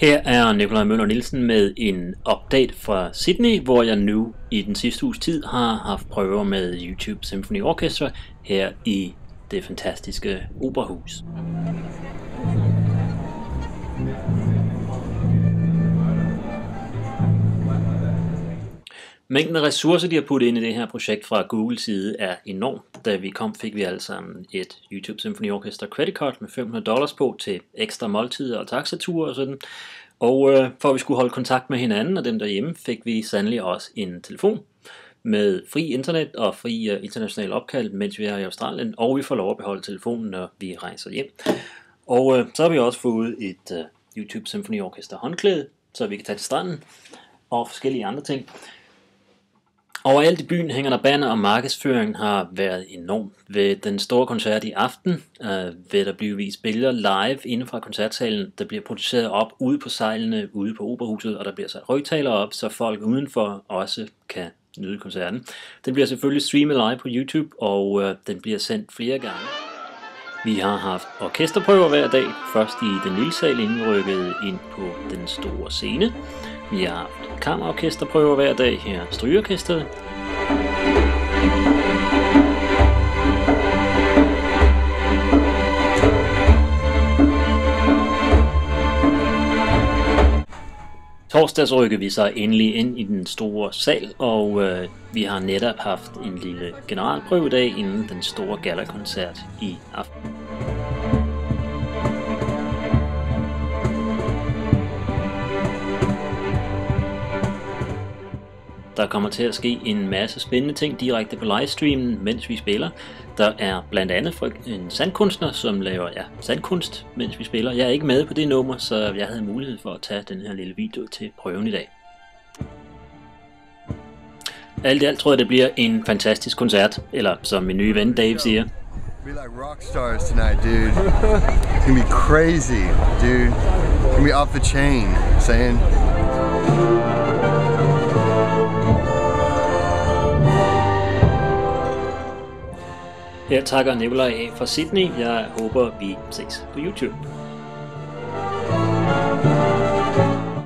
Her er Nikolaj Møller Nielsen med en update fra Sydney, hvor jeg nu i den sidste uges tid har haft prøver med YouTube Symphony Orchestra her i det fantastiske operahus. Mængden af ressourcer, de har puttet ind i det her projekt fra Googles side, er enorm. Da vi kom, fik vi alle sammen et YouTube Symphony Orchestra credit card med $500 på til ekstra måltider og taxature og sådan. Og for at vi skulle holde kontakt med hinanden og dem derhjemme, fik vi sandelig også en telefon med fri internet og fri international opkald, mens vi er i Australien, og vi får lov at beholde telefonen, når vi rejser hjem. Og så har vi også fået et YouTube Symphony Orchestra håndklæde, så vi kan tage til stranden og forskellige andre ting. Overalt i byen hænger der banner, og markedsføringen har været enorm. Ved den store koncert i aften vil der blive vist billeder live inde fra koncertsalen, der bliver produceret op ude på sejlene, ude på operahuset, og der bliver sat højtalere op, så folk udenfor også kan nyde koncerten. Den bliver selvfølgelig streamet live på YouTube, og den bliver sendt flere gange. Vi har haft orkesterprøver hver dag, først i den lille sal, inden vi rykkede ind på den store scene. Vi har haft kammerorkesterprøver hver dag her, strygeorkestret. Torsdags rykker vi så endelig ind i den store sal, og vi har netop haft en lille generalprøvedag inden den store gala-koncert i aften. Der kommer til at ske en masse spændende ting direkte på livestreamen, mens vi spiller. Der er blandt andet en sandkunstner, som laver sandkunst, mens vi spiller. Jeg er ikke med på det nummer, så jeg havde mulighed for at tage den her lille video til prøven i dag. Alt i alt tror jeg, det bliver en fantastisk koncert, eller som min nye ven Dave siger. Be like rock stars tonight, dude. It's gonna be crazy, dude. It's gonna be off the chain, saying. Her takker Nikolaj af fra Sydney. Jeg håber, vi ses på YouTube.